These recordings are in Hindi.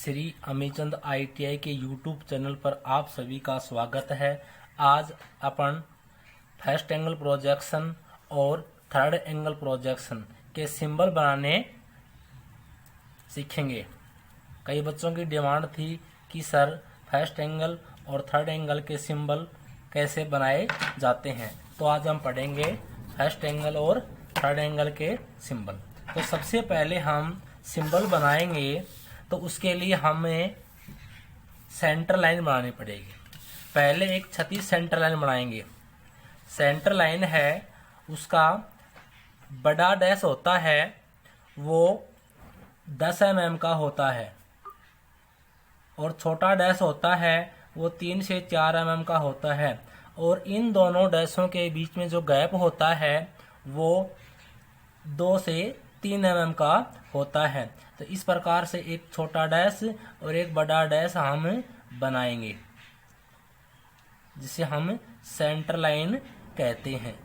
श्री अमीचंद ITI के YouTube चैनल पर आप सभी का स्वागत है। आज अपन फर्स्ट एंगल प्रोजेक्शन और थर्ड एंगल प्रोजेक्शन के सिंबल बनाने सीखेंगे। कई बच्चों की डिमांड थी कि सर फर्स्ट एंगल और थर्ड एंगल के सिंबल कैसे बनाए जाते हैं, तो आज हम पढ़ेंगे फर्स्ट एंगल और थर्ड एंगल के सिंबल। तो सबसे पहले हम सिंबल बनाएंगे तो उसके लिए हमें सेंटर लाइन बनानी पड़ेगी। पहले एक क्षैतिज सेंटर लाइन बनाएंगे। सेंटर लाइन है, उसका बड़ा डैश होता है वो 10 mm का होता है और छोटा डैश होता है वो 3 से 4 mm का होता है, और इन दोनों डैशों के बीच में जो गैप होता है वो 2 से 3 mm का होता है। तो इस प्रकार से एक छोटा डैश और एक बड़ा डैश हम बनाएंगे, जिसे हम सेंटर लाइन कहते हैं।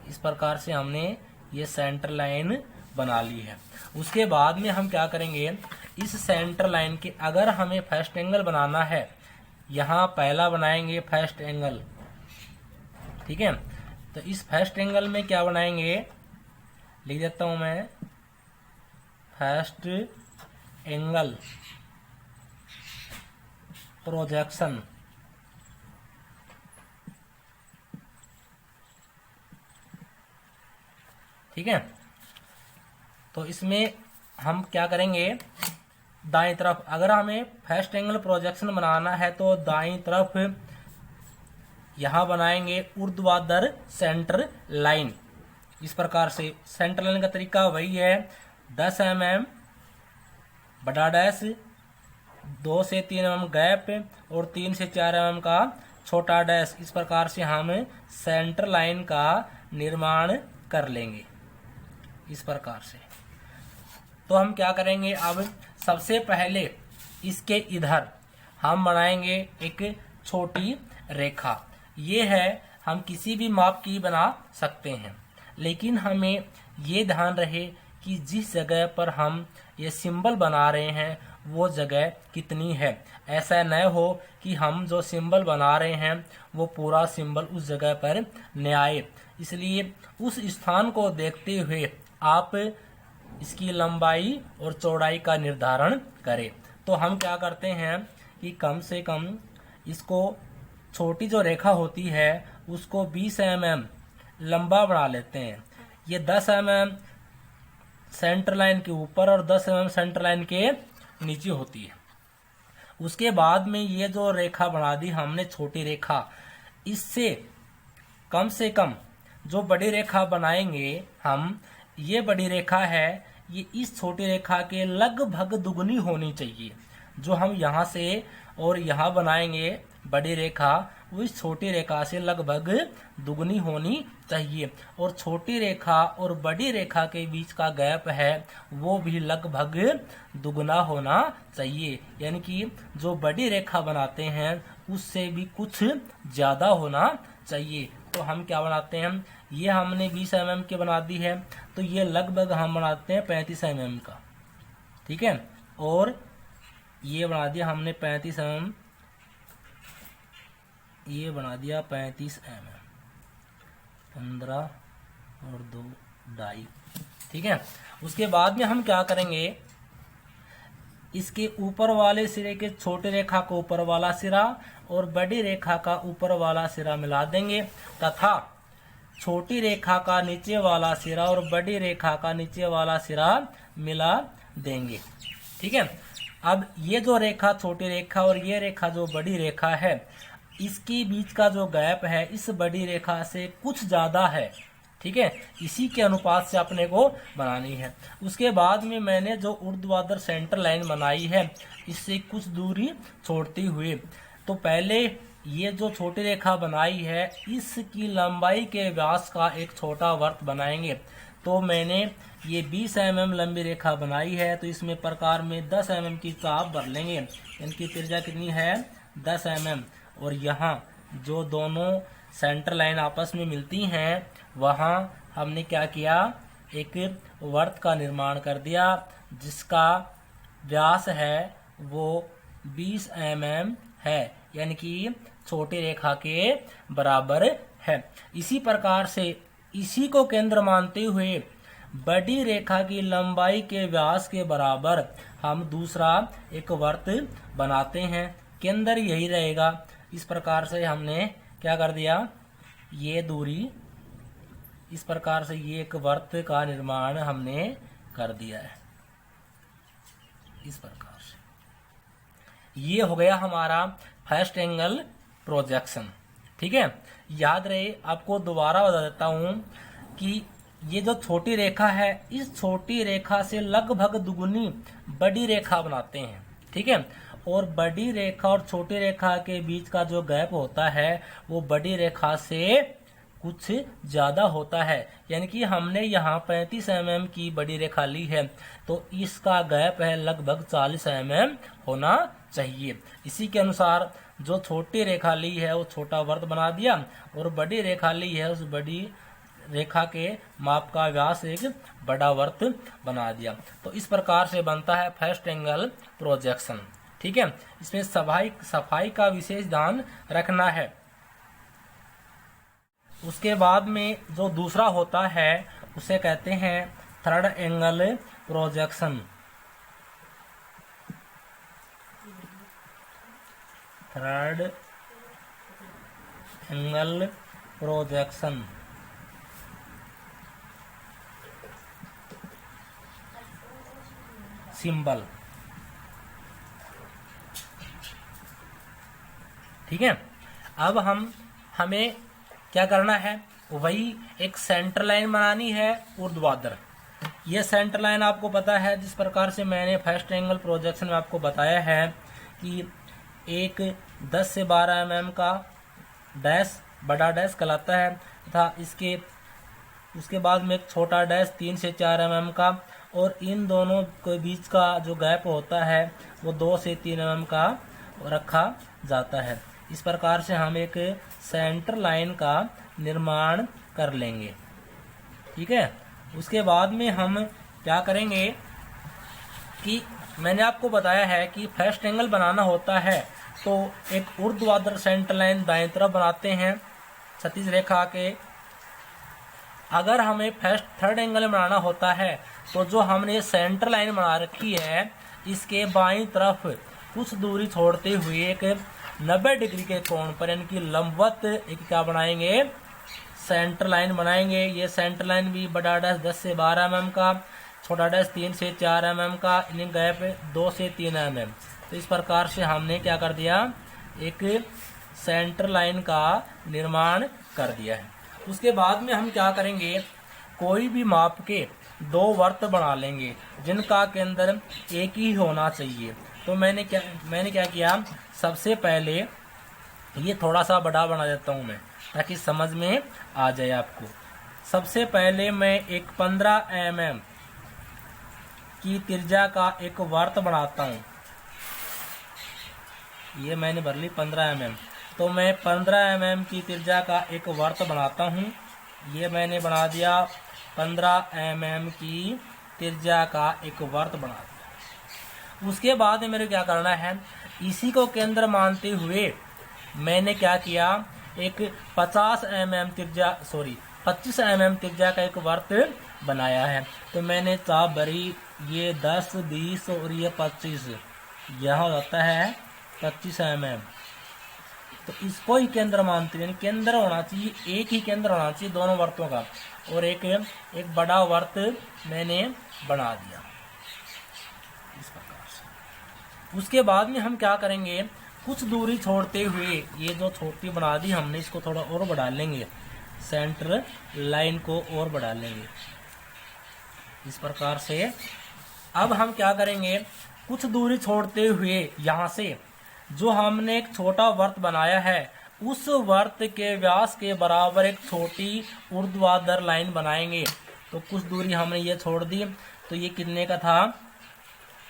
इस प्रकार से हमने ये सेंटर लाइन बना ली है। उसके बाद में हम क्या करेंगे, इस सेंटर लाइन के अगर हमें फर्स्ट एंगल बनाना है, यहाँ पहला बनाएंगे फर्स्ट एंगल, ठीक है। तो इस फर्स्ट एंगल में क्या बनाएंगे, लिख देता हूं मैं, फर्स्ट एंगल प्रोजेक्शन, ठीक है। तो इसमें हम क्या करेंगे, दाईं तरफ अगर हमें फर्स्ट एंगल प्रोजेक्शन बनाना है तो दाईं तरफ यहां बनाएंगे ऊर्ध्वाधर सेंटर लाइन। इस प्रकार से सेंटर लाइन का तरीका वही है, 10 mm बड़ा डैश, 2 से 3 mm गैप और 3 से 4 mm का छोटा डैश। इस प्रकार से हम सेंटर लाइन का निर्माण कर लेंगे इस प्रकार से। तो हम क्या करेंगे, अब सबसे पहले इसके इधर हम बनाएंगे एक छोटी रेखा। ये है, हम किसी भी माप की बना सकते हैं, लेकिन हमें ये ध्यान रहे कि जिस जगह पर हम ये सिंबल बना रहे हैं वो जगह कितनी है। ऐसा न हो कि हम जो सिंबल बना रहे हैं वो पूरा सिंबल उस जगह पर न आए, इसलिए उस स्थान को देखते हुए आप इसकी लंबाई और चौड़ाई का निर्धारण करें। तो हम क्या करते हैं कि कम से कम इसको, छोटी जो रेखा होती है उसको 20 mm लंबा बना लेते हैं। ये 10 mm सेंटर लाइन के ऊपर और 10 mm सेंटर लाइन के नीचे होती है। उसके बाद में ये जो रेखा बना दी हमने छोटी रेखा, इससे कम से कम जो बड़ी रेखा बनाएंगे हम, ये बड़ी रेखा है, ये इस छोटी रेखा के लगभग दुगनी होनी चाहिए। जो हम यहाँ से और यहाँ बनाएंगे बड़ी रेखा, वो इस छोटी रेखा से लगभग दुगनी होनी चाहिए, और छोटी रेखा और बड़ी रेखा के बीच का गैप है वो भी लगभग दुगना होना चाहिए। यानी कि जो बड़ी रेखा बनाते हैं उससे भी कुछ ज्यादा होना चाहिए। तो हम क्या बनाते हैं, ये हमने 20 mm की बना दी है, तो ये लगभग हम बनाते हैं 35 mm का, ठीक है। और ये बना दिया हमने 35 mm, ये बना दिया 35 mm, 15 और 2 2.5, ठीक है। उसके बाद में हम क्या करेंगे, इसके ऊपर वाले सिरे के छोटे रेखा को ऊपर वाला सिरा और बड़ी रेखा का ऊपर वाला सिरा मिला देंगे, तथा छोटी रेखा का नीचे वाला सिरा और बड़ी रेखा का नीचे वाला सिरा मिला देंगे, ठीक है। अब ये जो रेखा छोटी रेखा और ये रेखा जो बड़ी रेखा है, इसके बीच का जो गैप है इस बड़ी रेखा से कुछ ज्यादा है, ठीक है। इसी के अनुपात से अपने को बनानी है। उसके बाद में मैंने जो ऊर्ध्वाधर सेंटर लाइन बनाई है, इससे कुछ दूरी छोड़ती हुई, तो पहले ये जो छोटी रेखा बनाई है इसकी लंबाई के व्यास का एक छोटा वर्त बनाएंगे। तो मैंने ये 20 mm लंबी रेखा बनाई है, तो इसमें प्रकार में 10 mm की चाप भर लेंगे। इनकी त्रिज्या कितनी है, 10 mm, और यहाँ जो दोनों सेंटर लाइन आपस में मिलती हैं वहाँ हमने क्या किया, एक वर्त का निर्माण कर दिया जिसका व्यास है वो 20 mm है, यानी कि छोटी रेखा के बराबर है। इसी प्रकार से इसी को केंद्र मानते हुए बड़ी रेखा की लंबाई के व्यास के बराबर हम दूसरा एक वर्त बनाते हैं, केंद्र यही रहेगा। इस प्रकार से हमने क्या कर दिया, ये दूरी, इस प्रकार से ये एक वर्त का निर्माण हमने कर दिया है। इस प्रकार से ये हो गया हमारा फर्स्ट एंगल प्रोजेक्शन। ठीक है, याद रहे, आपको दोबारा बता देता हूं कि ये जो छोटी रेखा है, इस छोटी रेखा से लगभग दुगुनी बड़ी रेखा बनाते हैं। ठीक है, और बड़ी रेखा और छोटी रेखा के बीच का जो गैप होता है वो बड़ी रेखा से कुछ ज्यादा होता है, यानी कि हमने यहाँ 35 mm की बड़ी रेखा ली है तो इसका गैप है लगभग 40 mm होना चाहिए। इसी के अनुसार जो छोटी रेखा ली है वो छोटा वर्त बना दिया, और बड़ी रेखा ली है उस बड़ी रेखा के माप का व्यास एक बड़ा वर्त बना दिया। तो इस प्रकार से बनता है फर्स्ट एंगल प्रोजेक्शन। ठीक है, इसमें सफाई का विशेष ध्यान रखना है। उसके बाद में जो दूसरा होता है उसे कहते हैं third angle projection. Third angle projection symbol. ठीक है, अब हमें क्या करना है, वही एक सेंटर लाइन बनानी है ऊर्ध्वाधर। ये सेंटर लाइन आपको पता है, जिस प्रकार से मैंने फर्स्ट एंगल प्रोजेक्शन में आपको बताया है कि एक 10 से 12 mm का डैश, बड़ा डैश कहलाता है, तथा उसके बाद में एक छोटा डैश 3 से 4 mm का, और इन दोनों के बीच का जो गैप होता है वो 2 से 3 mm का रखा जाता है। इस प्रकार से हम एक सेंटर लाइन का निर्माण कर लेंगे। ठीक है, उसके बाद में हम क्या करेंगे कि मैंने आपको बताया है कि फर्स्ट एंगल बनाना होता है तो एक ऊर्ध्वाधर सेंटर लाइन दाएं तरफ बनाते हैं क्षैतिज रेखा के। अगर हमें थर्ड एंगल बनाना होता है तो जो हमने सेंटर लाइन बना रखी है इसके बाईं तरफ कुछ दूरी छोड़ते हुए एक 90 डिग्री के कोण पर, यानी कि लंबवत एक क्या बनाएंगे, सेंटर लाइन बनाएंगे। ये सेंटर लाइन भी बड़ा डैश 10 से 12 mm का, छोटा डैश 3 से 4 mm का, इन गैप 2 से 3 mm। तो इस प्रकार से हमने क्या कर दिया, एक सेंटर लाइन का निर्माण कर दिया है। उसके बाद में हम क्या करेंगे, कोई भी माप के 2 वर्त बना लेंगे जिनका केंद्र एक ही होना चाहिए। तो मैंने क्या किया, सबसे पहले ये थोड़ा सा बड़ा बना देता हूं मैं ताकि समझ में आ जाए आपको। सबसे पहले मैं एक 15 mm की त्रिज्या का एक वर्त बनाता हूं। ये मैंने भर ली 15 mm, तो मैं 15 mm की त्रिज्या का एक वर्त बनाता हूं। ये मैंने बना दिया 15 mm की त्रिज्या का एक वर्त बना दिया। उसके बाद मेरे क्या करना है, इसी को केंद्र मानते हुए मैंने क्या किया, एक 25 mm त्रिज्या का एक वर्त बनाया है। तो मैंने चाप भरी, ये 10, 20 और ये 25, यहाँ होता है 25 mm। तो इसको ही केंद्र मानते हुए, केंद्र होना चाहिए, एक ही केंद्र होना चाहिए दोनों वर्तों का, और एक बड़ा वर्त मैंने बना दिया इस प्रकार से। उसके बाद में हम क्या करेंगे, कुछ दूरी छोड़ते हुए ये जो छोटी बना दी हमने, इसको थोड़ा और बढ़ा लेंगे, सेंटर लाइन को और बढ़ा लेंगे इस प्रकार से। अब हम क्या करेंगे, कुछ दूरी छोड़ते हुए यहाँ से जो हमने एक छोटा वर्त बनाया है उस वर्त के व्यास के बराबर एक छोटी ऊर्ध्वाधर लाइन बनाएंगे। तो कुछ दूरी हमने ये छोड़ दी, तो ये कितने का था,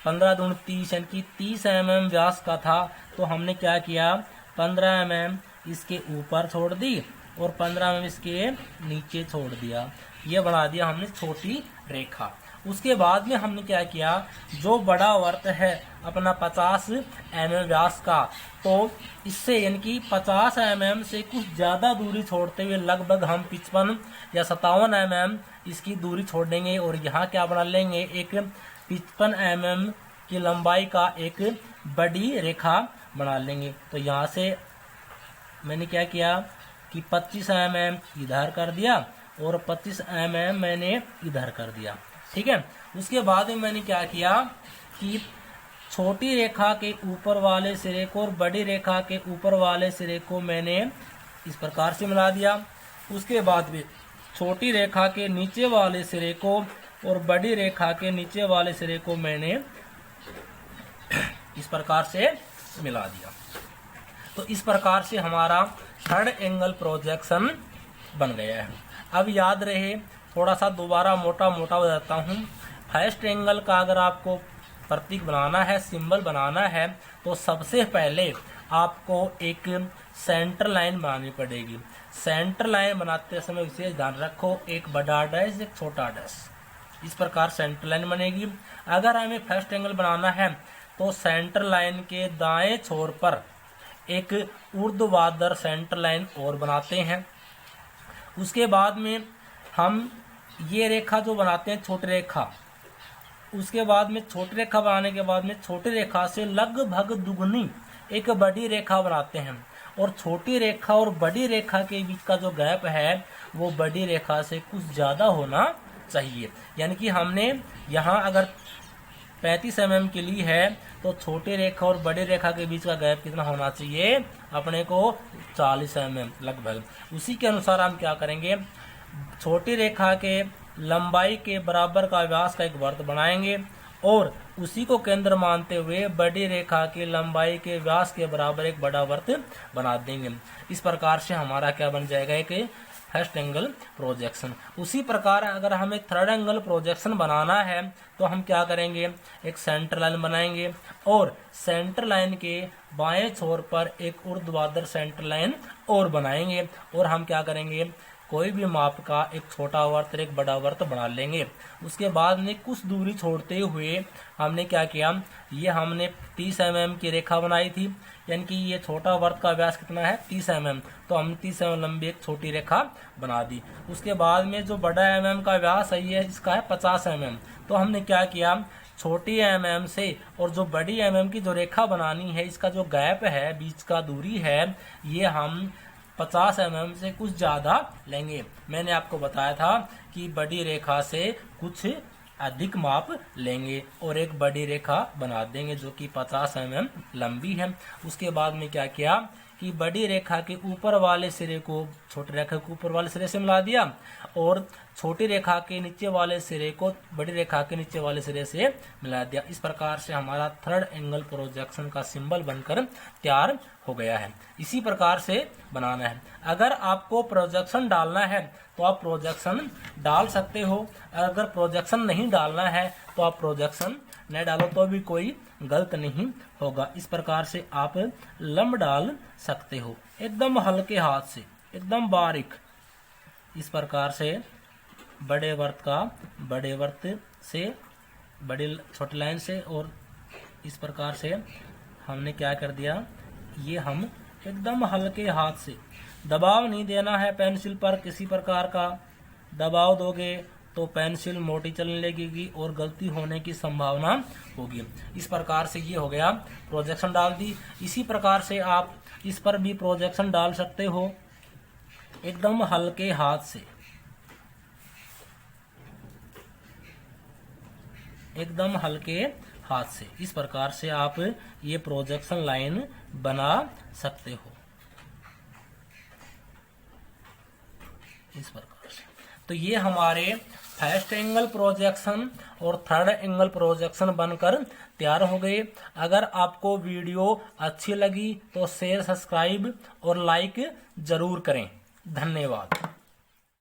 15 दूनी 30, यानी कि 30 mm व्यास का था। तो हमने क्या किया, 15 mm इसके ऊपर छोड़ दी और 15 mm इसके नीचे छोड़ दिया। ये बना दिया हमने छोटी रेखा। उसके बाद में हमने क्या किया, जो बड़ा वर्त है अपना 50 mm व्यास का, तो इससे यानी कि 50 mm से कुछ ज़्यादा दूरी छोड़ते हुए लगभग हम 55 या 57 mm इसकी दूरी छोड़ देंगे और यहाँ क्या बना लेंगे, एक 55 mm की लंबाई का एक बड़ी रेखा बना लेंगे। तो यहाँ से मैंने क्या किया कि 25 mm इधर कर दिया और 25 mm मैंने इधर कर दिया, ठीक है। उसके बाद में मैंने क्या किया कि छोटी रेखा के ऊपर वाले सिरे को और बड़ी रेखा के ऊपर वाले सिरे को मैंने इस प्रकार से मिला दिया। उसके बाद में छोटी रेखा के नीचे वाले सिरे को और बड़ी रेखा के नीचे वाले सिरे को मैंने इस प्रकार से मिला दिया। तो इस प्रकार से हमारा थर्ड एंगल प्रोजेक्शन बन गया है। अब याद रहे, थोड़ा सा दोबारा मोटा मोटा बताता हूँ। फर्स्ट एंगल का अगर आपको प्रतीक बनाना है, सिंबल बनाना है, तो सबसे पहले आपको एक सेंटर लाइन बनानी पड़ेगी। सेंटर लाइन बनाते समय विशेष ध्यान रखो, एक बड़ा डैश एक छोटा डैश, इस प्रकार सेंटर लाइन बनेगी। अगर हमें फर्स्ट एंगल बनाना है तो सेंटर लाइन के दाएं छोर पर एक ऊर्ध्वाधर सेंटर लाइन और बनाते हैं। उसके बाद में हम ये रेखा जो बनाते हैं छोटी रेखा, उसके बाद में छोटी रेखा बनाने के बाद में छोटी रेखा से लगभग दुगनी एक बड़ी रेखा बनाते हैं और छोटी रेखा और बड़ी रेखा के बीच का जो गैप है वो बड़ी रेखा से कुछ ज़्यादा होना चाहिए। यानी कि हमने यहाँ अगर 35 mm के लिए है तो छोटी रेखा और बड़ी रेखा के बीच का गैप कितना होना चाहिए, अपने को 40 mm लगभग। उसी के अनुसार हम क्या करेंगे, छोटी रेखा के लंबाई के बराबर का व्यास का एक वृत्त बनाएंगे और उसी को केंद्र मानते हुए बड़ी रेखा की लंबाई के व्यास के बराबर एक बड़ा वृत्त बना देंगे। इस प्रकार से हमारा क्या बन जाएगा, एक फर्स्ट एंगल प्रोजेक्शन। उसी प्रकार अगर हमें थर्ड एंगल प्रोजेक्शन बनाना है तो हम क्या करेंगे, एक सेंटर लाइन बनाएंगे और सेंटर लाइन के बाएं छोर पर एक ऊर्ध्वाधर सेंटर लाइन और बनाएंगे और हम क्या करेंगे, कोई भी माप का एक छोटा वर्त एक बड़ा वर्त बना लेंगे। उसके बाद में कुछ दूरी छोड़ते हुए हमने क्या किया, ये हमने 30 mm की रेखा बनाई थी, यानी कि ये छोटा वर्त का व्यास कितना है 30 mm, तो हमने 30 mm लंबी एक छोटी रेखा बना दी। उसके बाद में जो बड़ा mm का व्यास है ये इसका है 50 mm, तो हमने क्या किया, छोटी mm से और जो बड़ी mm की जो रेखा बनानी है इसका जो गैप है, बीच का दूरी है, ये हम 50 mm से कुछ ज़्यादा लेंगे। मैंने आपको बताया था कि बड़ी रेखा से कुछ अधिक माप लेंगे और एक बड़ी रेखा बना देंगे जो कि 50 mm लंबी है। उसके बाद में क्या किया कि बड़ी रेखा के ऊपर वाले सिरे को छोटी रेखा के ऊपर वाले सिरे से मिला दिया और छोटी रेखा के नीचे वाले सिरे को बड़ी रेखा के नीचे वाले सिरे से मिला दिया। इस प्रकार से हमारा थर्ड एंगल प्रोजेक्शन का सिंबल बनकर तैयार हो गया है। इसी प्रकार से बनाना है। अगर आपको प्रोजेक्शन डालना है तो आप प्रोजेक्शन डाल सकते हो, अगर प्रोजेक्शन नहीं डालना है तो आप प्रोजेक्शन न डालो तो भी कोई गलत नहीं होगा। इस प्रकार से आप लंब डाल सकते हो एकदम हल्के हाथ से, एकदम बारीक। इस प्रकार से बड़े वर्त का बड़े वर्त से बड़ी छोटी लाइन से, और इस प्रकार से हमने क्या कर दिया, ये हम एकदम हल्के हाथ से, दबाव नहीं देना है पेंसिल पर, किसी प्रकार का दबाव दोगे तो पेंसिल मोटी चलने लगेगी और गलती होने की संभावना होगी। इस प्रकार से ये हो गया, प्रोजेक्शन डाल दी। इसी प्रकार से आप इस पर भी प्रोजेक्शन डाल सकते हो एकदम हल्के हाथ से, एकदम हल्के हाथ से। इस प्रकार से आप ये प्रोजेक्शन लाइन बना सकते हो इस प्रकार से। तो ये हमारे फर्स्ट एंगल प्रोजेक्शन और थर्ड एंगल प्रोजेक्शन बनकर तैयार हो गए। अगर आपको वीडियो अच्छी लगी तो शेयर, सब्सक्राइब और लाइक जरूर करें। धन्यवाद।